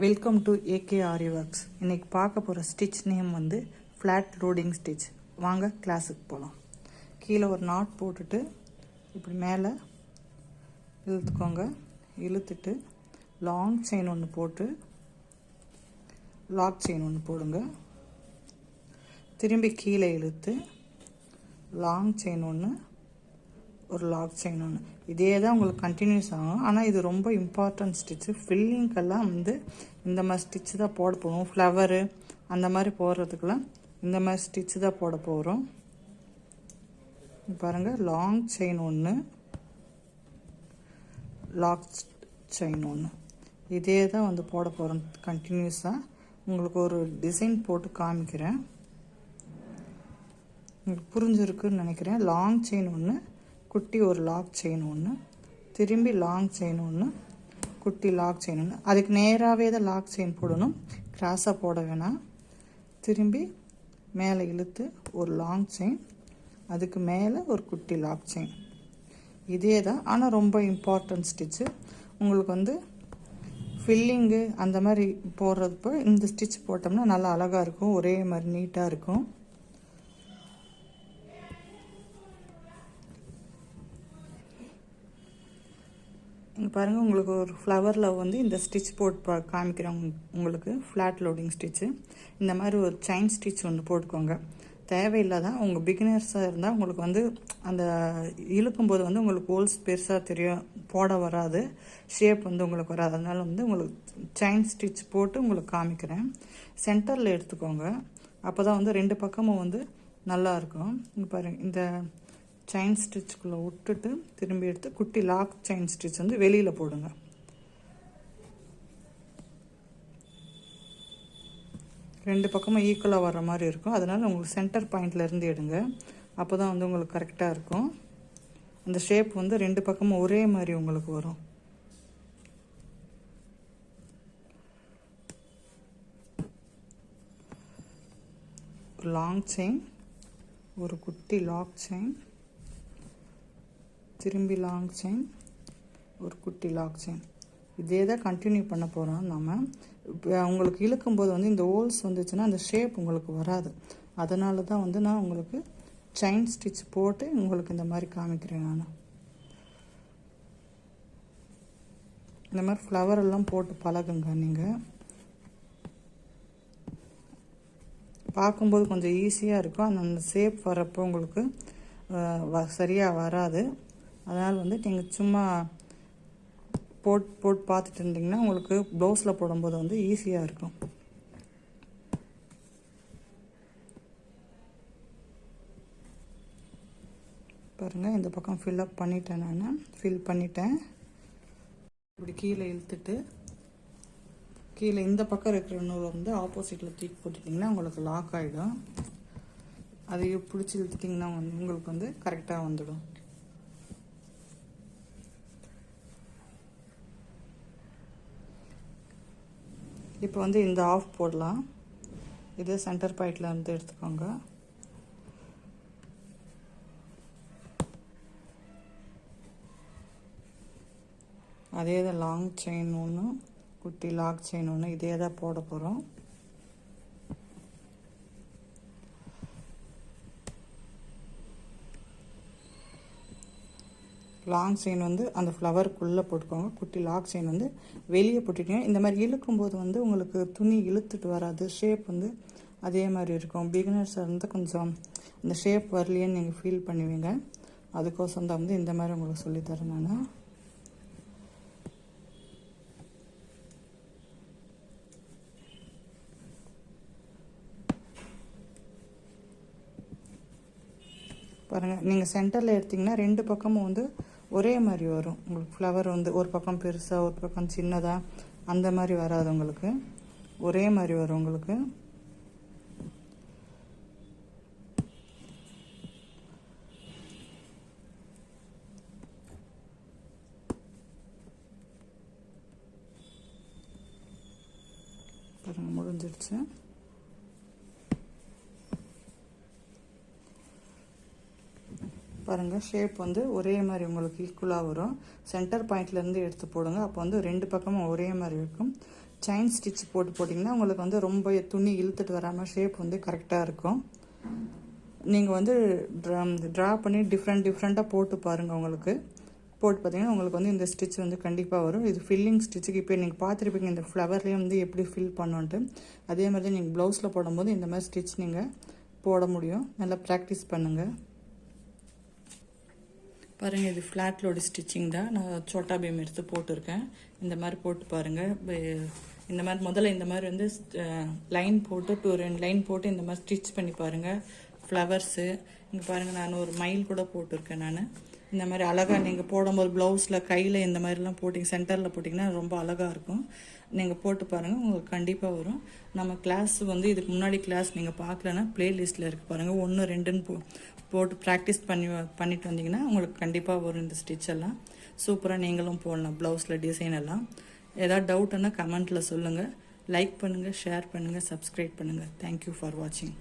Welcome to AK aari works. இன்றைக்கி பார்க்க போகிற ஸ்டிச் நேம் வந்து ஃப்ளாட் லோடிங் ஸ்டிச். வாங்க கிளாஸுக்கு போகலாம். கீழே ஒரு நாட் போட்டுட்டு இப்படி மேலே இழுத்துக்கோங்க. இழுத்துட்டு லாங் செயின் ஒன்று போட்டு லாக் செயின் ஒன்று போடுங்க. திரும்பி கீழே இழுத்து லாங் செயின் ஒன்று, ஒரு லாக் செயின் ஒன்று. இதே தான் உங்களுக்கு கண்டினியூஸ் ஆகும். ஆனால் இது ரொம்ப இம்பார்ட்டன்ட் ஸ்டிச்சு. ஃபில்லிங்கெல்லாம் வந்து இந்த மாதிரி ஸ்டிச்சு தான் போட போகிறோம். ஃப்ளவரு அந்த மாதிரி போடுறதுக்கெல்லாம் இந்த மாதிரி ஸ்டிச்சு தான் போட போகிறோம். பாருங்கள், லாங் செயின் ஒன்று, லாக் செயின் ஒன்று, இதே தான் வந்து போட போகிறோம் கண்டினியூஸாக. உங்களுக்கு ஒரு டிசைன் போட்டு காமிக்கிறேன், உங்களுக்கு புரிஞ்சிருக்குன்னு நினைக்கிறேன். லாங் செயின் ஒன்று, குட்டி ஒரு லாக் செயின் ஒன்று, திரும்பி லாங் செயின் ஒன்று, குட்டி லாக் செயின் ஒன்று. அதுக்கு நேராகவே தான் லாக் செயின் போடணும், கிராஸாக போட வேணாம். திரும்பி மேலே இழுத்து ஒரு லாங் செயின், அதுக்கு மேலே ஒரு குட்டி லாக் செயின். இதே தான், ஆனால் ரொம்ப இம்பார்ட்டன்ட் ஸ்டிச்சு. உங்களுக்கு வந்து ஃபில்லிங்கு அந்த மாதிரி போடுறப்போ இந்த ஸ்டிச் போட்டோம்னா நல்லா அழகாக இருக்கும், ஒரே மாதிரி நீட்டாக இருக்கும். இங்கே பாருங்கள், உங்களுக்கு ஒரு ஃப்ளவரில் வந்து இந்த ஸ்டிச் போட்டு காமிக்கிறேன். உங்களுக்கு ஃப்ளாட் லோடிங் ஸ்டிச்சு. இந்த மாதிரி ஒரு செயின் ஸ்டிச் ஒன்று போட்டுக்கோங்க. தேவையில்லாதான் உங்கள் பிகினர்ஸாக இருந்தால் உங்களுக்கு வந்து அந்த இழுக்கும்போது வந்து உங்களுக்கு ஹோல்ஸ் பெருசாக தெரியும், போட வராது, ஷேப் வந்து உங்களுக்கு வராது. அதனால் வந்து உங்களுக்கு செயின் ஸ்டிச் போட்டு உங்களுக்கு காமிக்கிறேன். சென்டரில் எடுத்துக்கோங்க, அப்போ தான் வந்து ரெண்டு பக்கமும் வந்து நல்லாயிருக்கும். இங்கே பாருங்கள், இந்த செயின் ஸ்டிச்சுக்குள்ளே விட்டுட்டு திரும்பி எடுத்து குட்டி லாக் செயின் ஸ்டிச் வந்து வெளியில் போடுங்க. ரெண்டு பக்கமும் ஈக்குவலாக வர்ற மாதிரி இருக்கும். அதனால் உங்களுக்கு சென்டர் பாயிண்ட்லேருந்து எடுங்க, அப்போ தான் வந்து உங்களுக்கு கரெக்டாக இருக்கும். அந்த ஷேப் வந்து ரெண்டு பக்கமும் ஒரே மாதிரி உங்களுக்கு வரும். லாங் செயின், ஒரு குட்டி லாக் செயின், திரும்பி லாங் செயின், ஒரு குட்டி லாக் செயின். இதே தான் கண்டினியூ பண்ண போகிறோம் நம்ம. உங்களுக்கு இழுக்கும்போது வந்து இந்த ஹோல்ஸ் வந்துச்சுன்னா அந்த ஷேப் உங்களுக்கு வராது. அதனால தான் வந்து நான் உங்களுக்கு செயின் ஸ்டிச் போட்டு உங்களுக்கு இந்த மாதிரி காமிக்கிறேன். நான் இந்த மாதிரி ஃப்ளவர் எல்லாம் போட்டு பழகுங்க. நீங்கள் பார்க்கும்போது கொஞ்சம் ஈஸியாக இருக்கும், அந்த ஷேப் வரப்போ உங்களுக்கு சரியாக வராது. அதனால் வந்து நீங்கள் சும்மா போட்டு பார்த்துட்டு இருந்தீங்கன்னா உங்களுக்கு ப்ளவுஸில் போடும்போது வந்து ஈஸியாக இருக்கும். பாருங்கள், இந்த பக்கம் ஃபில்லப் பண்ணிட்டேன், நான் ஃபில் பண்ணிட்டேன். இப்படி கீழே இழுத்துட்டு கீழே இந்த பக்கம் இருக்கிற நூலை வந்து ஆப்போசிட்டில் தூக்கி போட்டுட்டிங்கன்னா உங்களுக்கு லாக் ஆகிடும். அதை பிடிச்சி இழுத்துட்டிங்கன்னா உங்களுக்கு வந்து கரெக்டாக வந்துடும். இப்போ வந்து இந்த ஆஃப் போடலாம். இது சென்டர் பாயிண்டில் வந்து எடுத்துக்கோங்க. அதே தான் லாங் செயின் ஒன்று, குட்டி லாக் செயின் ஒன்று, இதே தான் போட போகிறோம். லாங் செயின் வந்து அந்த ஃப்ளவருக்குள்ளே போட்டுக்கோங்க, குட்டி லாக் செயின் வந்து வெளியே போட்டுட்டீங்க. இந்த மாதிரி இழுக்கும்போது வந்து உங்களுக்கு துணி இழுத்துட்டு வராது, ஷேப் வந்து அதே மாதிரி இருக்கும். பிகினர்ஸாக இருந்தால் கொஞ்சம் இந்த ஷேப் வரலையேன்னு நீங்கள் ஃபீல் பண்ணுவீங்க. அதுக்கோசம் தான் வந்து இந்த மாதிரி உங்களுக்கு சொல்லித்தரேன் நான். பாருங்கள், நீங்கள் சென்டரில் எடுத்திங்கன்னா ரெண்டு பக்கமும் வந்து ஒரே மாதிரி வரும். உங்களுக்கு ஃப்ளவர் வந்து ஒரு பக்கம் பெருசாக ஒரு பக்கம் சின்னதாக அந்த மாதிரி வராது, உங்களுக்கு ஒரே மாதிரி வரும். உங்களுக்கு பாருங்கள், முடிஞ்சிடுச்சு. பாருங்கள், ஷேப் வந்து ஒரே மாதிரி உங்களுக்கு ஈக்குவலாக வரும். சென்டர் பாயிண்ட்லேருந்து எடுத்து போடுங்க, அப்போ வந்து ரெண்டு பக்கமும் ஒரே மாதிரி இருக்கும். செயின் ஸ்டிச் போட்டிங்கன்னா உங்களுக்கு வந்து ரொம்ப துணி இழுத்துட்டு வராமல் ஷேப் வந்து கரெக்டாக இருக்கும். நீங்கள் வந்து ட்ரா பண்ணி டிஃப்ரெண்ட்டாக போட்டு பாருங்கள். உங்களுக்கு போட்டு பார்த்தீங்கன்னா உங்களுக்கு வந்து இந்த ஸ்டிச் வந்து கண்டிப்பாக வரும். இது ஃபில்லிங் ஸ்டிச்சுக்கு இப்போ நீங்கள் பார்த்துருப்பீங்க இந்த ஃப்ளவர்லேயே வந்து எப்படி ஃபில் பண்ணோன்ட்டு. அதே மாதிரி நீங்கள் ப்ளவுஸில் போடும்போது இந்த மாதிரி ஸ்டிச் நீங்கள் போட முடியும். நல்லா ப்ராக்டிஸ் பண்ணுங்கள். பாருங்கள், இது ஃப்ளாட் லோடு ஸ்டிச்சிங் தான். நான் சோட்டா பீம் எடுத்து போட்டிருக்கேன். இந்த மாதிரி போட்டு பாருங்கள். இந்த மாதிரி முதல்ல இந்த மாதிரி வந்து லைன் போட்டு 2 லைன் போட்டு இந்த மாதிரி ஸ்டிச் பண்ணி பாருங்கள். ஃப்ளவர்ஸு இங்கே பாருங்கள், நான் ஒரு மயில் கூட போட்டிருக்கேன். நான் இந்த மாதிரி அழகாக நீங்கள் போடும்போது ப்ளவுஸில் கையில் இந்த மாதிரிலாம் போட்டிங்க சென்டரில் போட்டிங்கன்னா ரொம்ப அழகாக இருக்கும். நீங்கள் போட்டு பாருங்கள், உங்களுக்கு கண்டிப்பாக வரும். நம்ம கிளாஸ் வந்து இதுக்கு முன்னாடி கிளாஸ் நீங்கள் பார்க்கலன்னா ப்ளேலிஸ்ட்டில் இருக்குது பாருங்கள். 1 2ன்னு போட்டு ப்ராக்டிஸ் பண்ணிட்டு வந்தீங்கன்னா உங்களுக்கு கண்டிப்பாக வரும். இந்த ஸ்டிச் எல்லாம் சூப்பராக நீங்களும் போடலாம். ப்ளவுஸில் டிசைன் எல்லாம் ஏதாவது டவுட்னா கமெண்ட்டில் சொல்லுங்கள். லைக் பண்ணுங்கள், ஷேர் பண்ணுங்கள், சப்ஸ்கிரைப் பண்ணுங்கள். தேங்க்யூ ஃபார் வாட்சிங்.